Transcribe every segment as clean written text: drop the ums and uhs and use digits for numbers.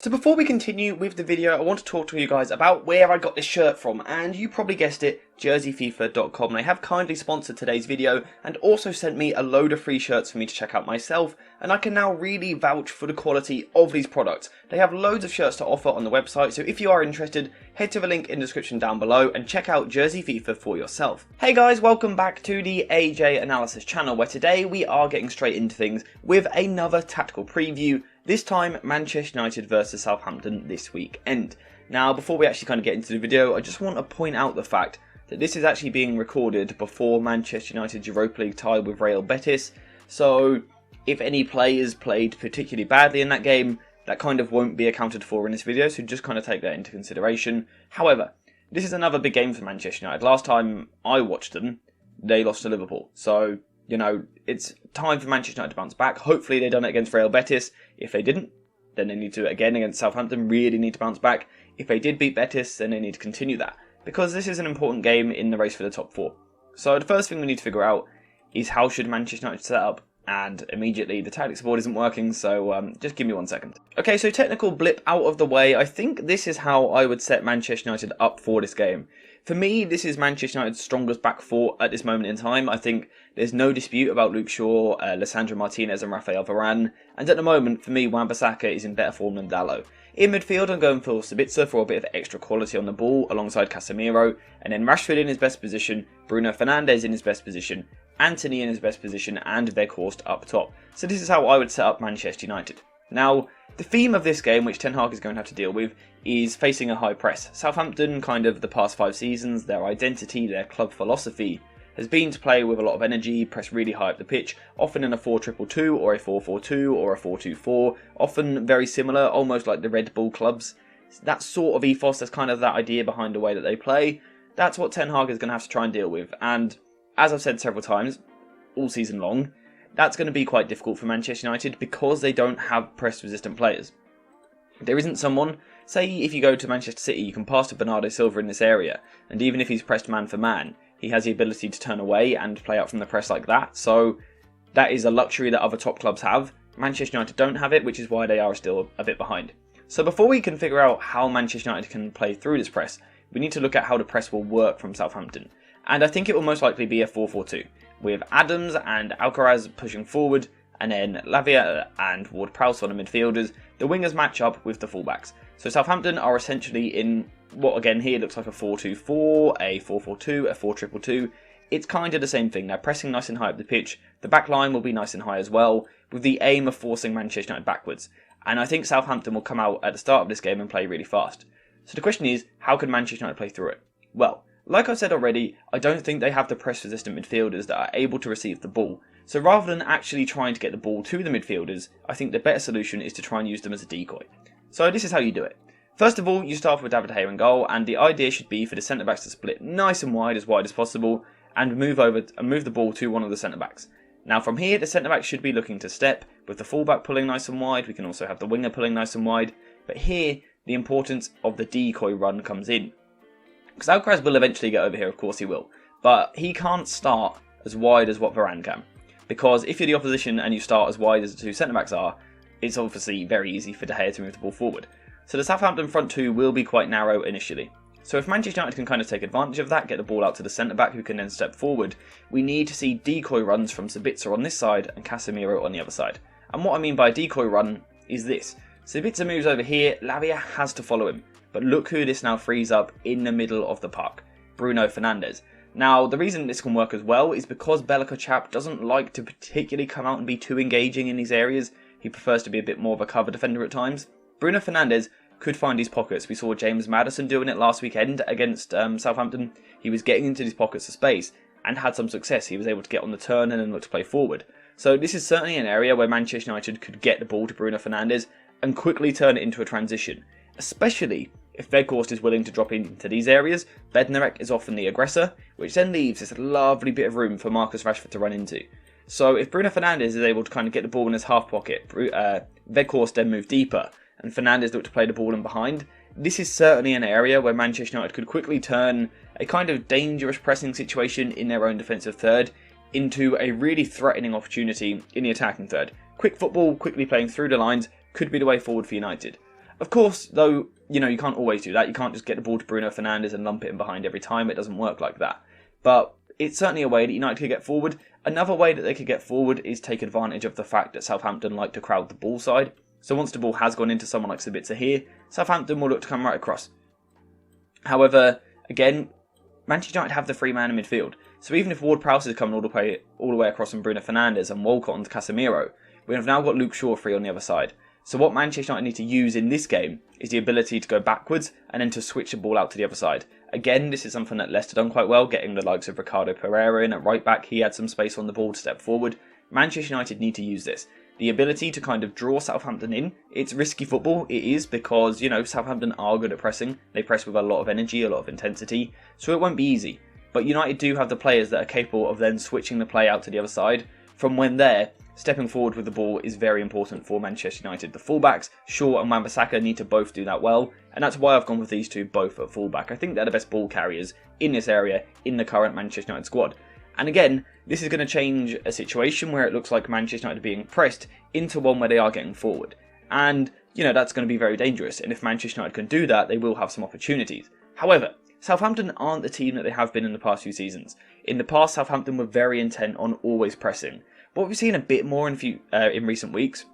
So before we continue with the video, I want to talk to you guys about where I got this shirt from, and you probably guessed it, jerseyfifa.com. They have kindly sponsored today's video and also sent me a load of free shirts for me to check out myself, and I can now really vouch for the quality of these products. They have loads of shirts to offer on the website, so if you are interested, head to the link in the description down below and check out Jersey FIFA for yourself. Hey guys, welcome back to the AJ Analysis channel, where today we are getting straight into things with another tactical preview. This time, Manchester United versus Southampton this weekend. Now, before we actually kind of get into the video, I just want to point out the fact that this is actually being recorded before Manchester United's Europa League tie with Real Betis. So, if any players played particularly badly in that game, that kind of won't be accounted for in this video, so just kind of take that into consideration. However, this is another big game for Manchester United. Last time I watched them, they lost to Liverpool. So, you know, it's time for Manchester United to bounce back. Hopefully they've done it against Real Betis. If they didn't, then they need to, again, against Southampton, really need to bounce back. If they did beat Betis, then they need to continue that, because this is an important game in the race for the top four. So the first thing we need to figure out is how should Manchester United set up, and immediately the tactics board isn't working, so just give me 1 second. Okay, so technical blip out of the way. I think this is how I would set Manchester United up for this game. For me, this is Manchester United's strongest back four at this moment in time. I think there's no dispute about Luke Shaw, Lisandro Martinez and Rafael Varane. And at the moment, for me, Wan-Bissaka is in better form than Dalot. In midfield, I'm going for Sabitzer for a bit of extra quality on the ball alongside Casemiro. And then Rashford in his best position, Bruno Fernandes in his best position, Antony in his best position, and Weghorst up top. So this is how I would set up Manchester United. Now, the theme of this game, which Ten Hag is going to have to deal with, is facing a high press. Southampton, kind of the past 5 seasons, their identity, their club philosophy, has been to play with a lot of energy, press really high up the pitch, often in a 4-2-2 or a 4-4-2 or a 4-2-4, often very similar, almost like the Red Bull clubs. That sort of ethos, that's kind of that idea behind the way that they play. That's what Ten Hag is going to have to try and deal with, and as I've said several times, all season long, that's going to be quite difficult for Manchester United because they don't have press-resistant players. There isn't someone, say if you go to Manchester City, you can pass to Bernardo Silva in this area, and even if he's pressed man for man, he has the ability to turn away and play out from the press like that, so that is a luxury that other top clubs have. Manchester United don't have it, which is why they are still a bit behind. So before we can figure out how Manchester United can play through this press, we need to look at how the press will work from Southampton. And I think it will most likely be a 4-4-2, with Adams and Alcaraz pushing forward, and then Lavia and Ward-Prowse on the midfielders. The wingers match up with the fullbacks. So Southampton are essentially in what again here looks like a 4-2-4, a 4-4-2, a 4-2-2. It's kind of the same thing. They're pressing nice and high up the pitch. The back line will be nice and high as well, with the aim of forcing Manchester United backwards. And I think Southampton will come out at the start of this game and play really fast. So the question is, how can Manchester United play through it? Well, like I've said already, I don't think they have the press-resistant midfielders that are able to receive the ball. So rather than actually trying to get the ball to the midfielders, I think the better solution is to try and use them as a decoy. So this is how you do it. First of all, you start with David Gea in goal, and the idea should be for the centre-backs to split nice and wide as possible, and move the ball to one of the centre-backs. Now from here, the centre-back should be looking to step, with the full-back pulling nice and wide. We can also have the winger pulling nice and wide, but here, the importance of the decoy run comes in. Because Alcaraz will eventually get over here, of course he will. But he can't start as wide as what Varane can. Because if you're the opposition and you start as wide as the two centre-backs are, it's obviously very easy for De Gea to move the ball forward. So the Southampton front two will be quite narrow initially. So if Manchester United can kind of take advantage of that, get the ball out to the centre-back who can then step forward, we need to see decoy runs from Sabitzer on this side and Casemiro on the other side. And what I mean by a decoy run is this. Sabitzer moves over here, Lavia has to follow him. But look who this now frees up in the middle of the park, Bruno Fernandes. Now, the reason this can work as well is because Belka doesn't like to particularly come out and be too engaging in these areas. He prefers to be a bit more of a cover defender at times. Bruno Fernandes could find these pockets. We saw James Maddison doing it last weekend against Southampton. He was getting into these pockets of space and had some success. He was able to get on the turn and then look to play forward. So this is certainly an area where Manchester United could get the ball to Bruno Fernandes and quickly turn it into a transition. Especially if Weghorst is willing to drop into these areas. Bednarek is often the aggressor, which then leaves this lovely bit of room for Marcus Rashford to run into. So if Bruno Fernandes is able to kind of get the ball in his half pocket, Weghorst then move deeper, and Fernandes look to play the ball in behind, this is certainly an area where Manchester United could quickly turn a kind of dangerous pressing situation in their own defensive third into a really threatening opportunity in the attacking third. Quick football, quickly playing through the lines, could be the way forward for United. Of course, though, you can't always do that. You can't just get the ball to Bruno Fernandes and lump it in behind every time. It doesn't work like that. But it's certainly a way that United could get forward. Another way that they could get forward is take advantage of the fact that Southampton like to crowd the ball side. So once the ball has gone into someone like Sabitzer here, Southampton will look to come right across. However, again, Manchester United have the free man in midfield. So even if Ward-Prowse is coming all the way across from Bruno Fernandes and Walcott onto Casemiro, we have now got Luke Shaw free on the other side. So what Manchester United need to use in this game is the ability to go backwards and then to switch the ball out to the other side. Again, this is something that Leicester done quite well, getting the likes of Ricardo Pereira in at right back. He had some space on the ball to step forward. Manchester United need to use this. The ability to kind of draw Southampton in. It's risky football, it is, because, Southampton are good at pressing. They press with a lot of energy, a lot of intensity, so it won't be easy. But United do have the players that are capable of then switching the play out to the other side. From when there, stepping forward with the ball is very important for Manchester United. The fullbacks, Shaw and Wan-Bissaka, need to both do that well, and that's why I've gone with these two both at fullback. I think they're the best ball carriers in this area in the current Manchester United squad. And again, this is going to change a situation where it looks like Manchester United are being pressed into one where they are getting forward. And, that's going to be very dangerous. And if Manchester United can do that, they will have some opportunities. However, Southampton aren't the team that they have been in the past few seasons. In the past, Southampton were very intent on always pressing. What we've seen a bit more in recent weeks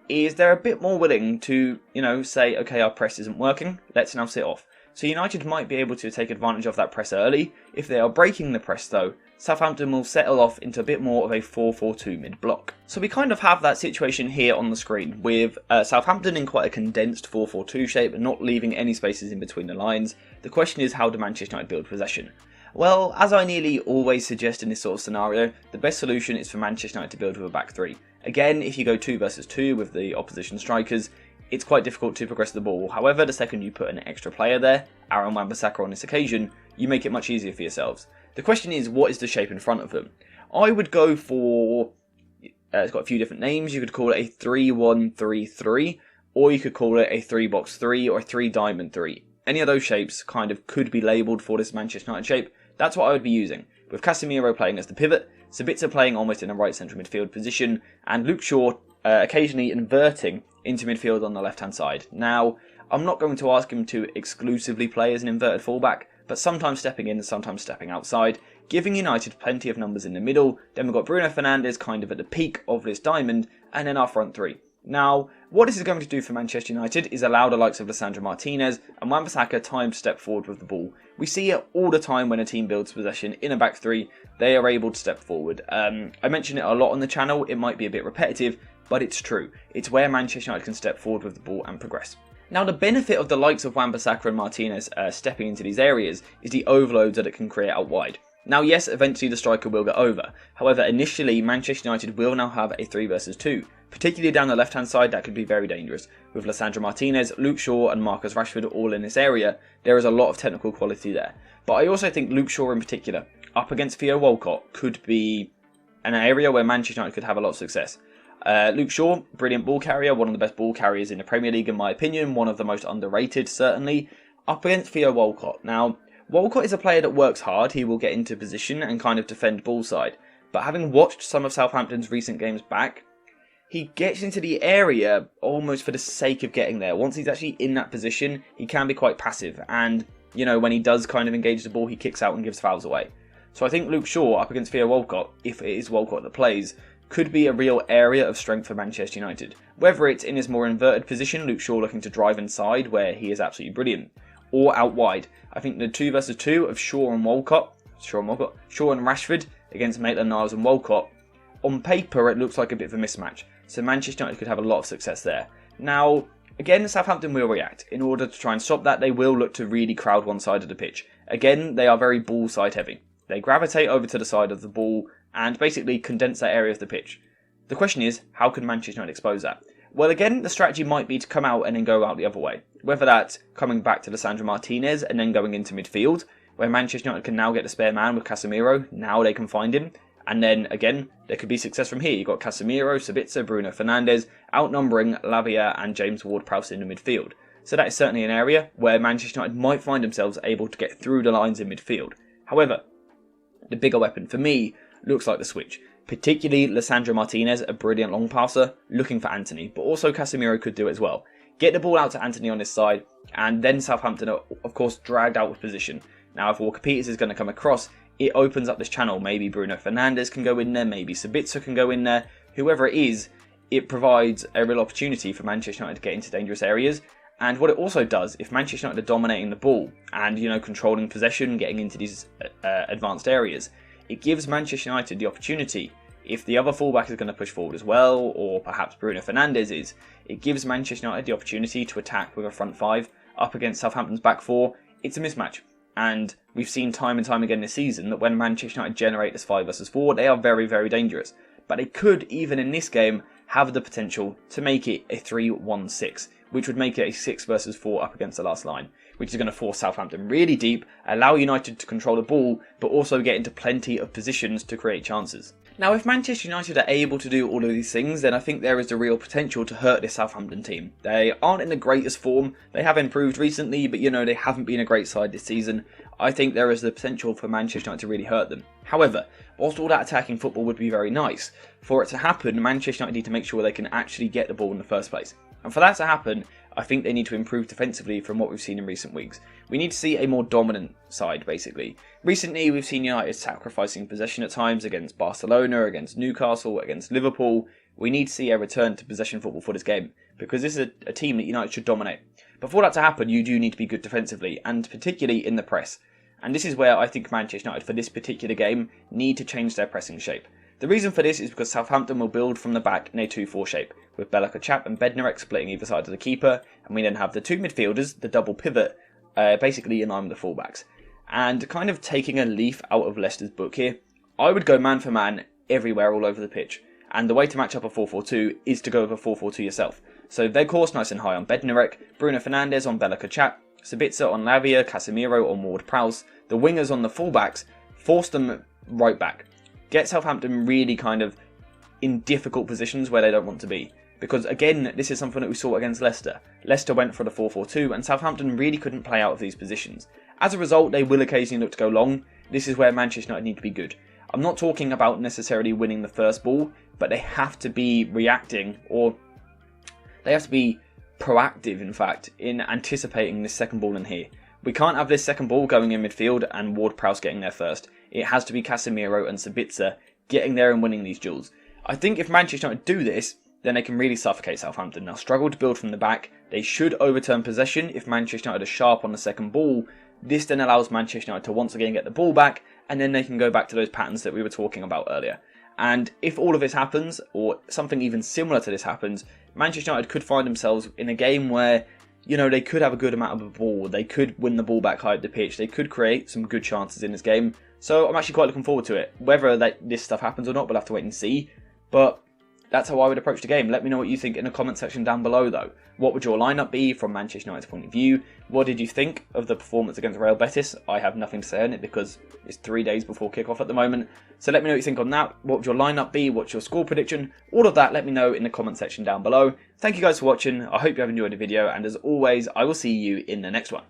is they're a bit more willing to, say, okay, our press isn't working, let's now sit off. So United might be able to take advantage of that press early. If they are breaking the press though, Southampton will settle off into a bit more of a 4-4-2 mid-block. So we kind of have that situation here on the screen with Southampton in quite a condensed 4-4-2 shape and not leaving any spaces in between the lines. The question is, how do Manchester United build possession? Well, as I nearly always suggest in this sort of scenario, the best solution is for Manchester United to build with a back three. Again, if you go 2 versus 2 with the opposition strikers, it's quite difficult to progress the ball. However, the second you put an extra player there, Aaron Wan-Bissaka on this occasion, you make it much easier for yourselves. The question is, what is the shape in front of them? I would go for, it's got a few different names. You could call it a 3-1-3-3, or you could call it a 3-box-3 or a 3-diamond-3. Any of those shapes kind of could be labelled for this Manchester United shape. That's what I would be using, with Casemiro playing as the pivot, Sabitzer playing almost in a right central midfield position, and Luke Shaw occasionally inverting into midfield on the left-hand side. Now, I'm not going to ask him to exclusively play as an inverted fullback, but sometimes stepping in and sometimes stepping outside, giving United plenty of numbers in the middle. Then we've got Bruno Fernandes kind of at the peak of this diamond, and then our front three. Now, what this is going to do for Manchester United is allow the likes of Lisandro Martinez and Wan-Bissaka time to step forward with the ball. We see it all the time when a team builds possession in a back three, they are able to step forward. I mention it a lot on the channel, it might be a bit repetitive, but it's true. It's where Manchester United can step forward with the ball and progress. Now, the benefit of the likes of Wan-Bissaka and Martinez stepping into these areas is the overloads that it can create out wide. Now, yes, eventually the striker will get over. However, initially, Manchester United will now have a 3 versus 2. Particularly down the left-hand side, that could be very dangerous. With Lisandro Martinez, Luke Shaw and Marcus Rashford all in this area, there is a lot of technical quality there. But I also think Luke Shaw in particular, up against Theo Walcott, could be an area where Manchester United could have a lot of success. Luke Shaw, brilliant ball carrier, one of the best ball carriers in the Premier League in my opinion, one of the most underrated certainly, up against Theo Walcott. Now, Walcott is a player that works hard, he will get into position and kind of defend ball side, but having watched some of Southampton's recent games back, he gets into the area almost for the sake of getting there. Once he's actually in that position, he can be quite passive, and when he does kind of engage the ball, he kicks out and gives fouls away. So I think Luke Shaw up against Theo Walcott, if it is Walcott that plays, could be a real area of strength for Manchester United. Whether it's in his more inverted position, Luke Shaw looking to drive inside where he is absolutely brilliant, or out wide. I think the 2 versus 2 of Shaw and Rashford against Maitland-Niles and Walcott, on paper it looks like a bit of a mismatch, so Manchester United could have a lot of success there. Now, again, Southampton will react. In order to try and stop that, they will look to really crowd one side of the pitch. Again, they are very ball side heavy. They gravitate over to the side of the ball and basically condense that area of the pitch. The question is, how can Manchester United expose that? Well, again, the strategy might be to come out and then go out the other way. Whether that's coming back to Lisandro Martinez and then going into midfield, where Manchester United can now get the spare man with Casemiro, now they can find him. And then, again, there could be success from here. You've got Casemiro, Sabitzer, Bruno Fernandes, outnumbering Lavia and James Ward-Prowse in the midfield. So that is certainly an area where Manchester United might find themselves able to get through the lines in midfield. However, the bigger weapon for me looks like the switch. Particularly Lisandro Martinez, a brilliant long passer, looking for Anthony, but also Casemiro could do it as well. get the ball out to Anthony on this side, and then Southampton are, of course, dragged out of position. Now, if Walker-Peters is going to come across, it opens up this channel. Maybe Bruno Fernandes can go in there, maybe Sabitzer can go in there. Whoever it is, it provides a real opportunity for Manchester United to get into dangerous areas. And what it also does, if Manchester United are dominating the ball and, controlling possession, getting into these advanced areas, it gives Manchester United the opportunity, if the other fullback is going to push forward as well, or perhaps Bruno Fernandes is, it gives Manchester United the opportunity to attack with a front five up against Southampton's back four. It's a mismatch. And we've seen time and time again this season that when Manchester United generate this 5 versus 4, they are very, very dangerous. But they could, even in this game, have the potential to make it a 3-1-6, which would make it a 6 versus 4 up against the last line, which is going to force Southampton really deep, allow United to control the ball, but also get into plenty of positions to create chances. Now, if Manchester United are able to do all of these things, then I think there is the real potential to hurt this Southampton team. They aren't in the greatest form. They have improved recently, but they haven't been a great side this season. I think there is the potential for Manchester United to really hurt them. However, whilst all that attacking football would be very nice, for it to happen, Manchester United need to make sure they can actually get the ball in the first place. And for that to happen, I think they need to improve defensively from what we've seen in recent weeks. We need to see a more dominant side, basically. Recently, we've seen United sacrificing possession at times against Barcelona, against Newcastle, against Liverpool. We need to see a return to possession football for this game, because this is a team that United should dominate. But for that to happen, you do need to be good defensively, and particularly in the press. And this is where I think Manchester United, for this particular game, need to change their pressing shape. The reason for this is because Southampton will build from the back in a 2-4 shape, with Belaka and Bednarek splitting either side of the keeper, and we then have the two midfielders, the double pivot, basically in line with the fullbacks. And kind of taking a leaf out of Leicester's book here, I would go man for man everywhere all over the pitch. And the way to match up a 4-4-2 is to go with a 4-4-2 yourself. So Weghorst nice and high on Bednarek, Bruno Fernandes on Belaka, Sabitzer on Lavia, Casemiro on Ward-Prowse, the wingers on the fullbacks, force them right back. Get Southampton really kind of in difficult positions where they don't want to be. Because again, this is something that we saw against Leicester. Leicester went for the 4-4-2 and Southampton really couldn't play out of these positions. As a result, they will occasionally look to go long. This is where Manchester United need to be good. I'm not talking about necessarily winning the first ball, but they have to be reacting, or they have to be proactive, in fact, in anticipating this second ball in here. We can't have this second ball going in midfield and Ward-Prowse getting there first. It has to be Casemiro and Sabitzer getting there and winning these duels. I think if Manchester United do this, then they can really suffocate Southampton. They'll struggle to build from the back. They should overturn possession if Manchester United are sharp on the second ball. This then allows Manchester United to once again get the ball back, and then they can go back to those patterns that we were talking about earlier. And if all of this happens, or something even similar to this happens, Manchester United could find themselves in a game where, they could have a good amount of the ball. They could win the ball back high up the pitch. They could create some good chances in this game. So I'm actually quite looking forward to it. Whether this stuff happens or not, we'll have to wait and see. But that's how I would approach the game. Let me know what you think in the comment section down below, though. What would your lineup be from Manchester United's point of view? What did you think of the performance against Real Betis? I have nothing to say on it because it's 3 days before kickoff at the moment. So let me know what you think on that. What would your lineup be? What's your score prediction? All of that, let me know in the comment section down below. Thank you guys for watching. I hope you have enjoyed the video, and as always, I will see you in the next one.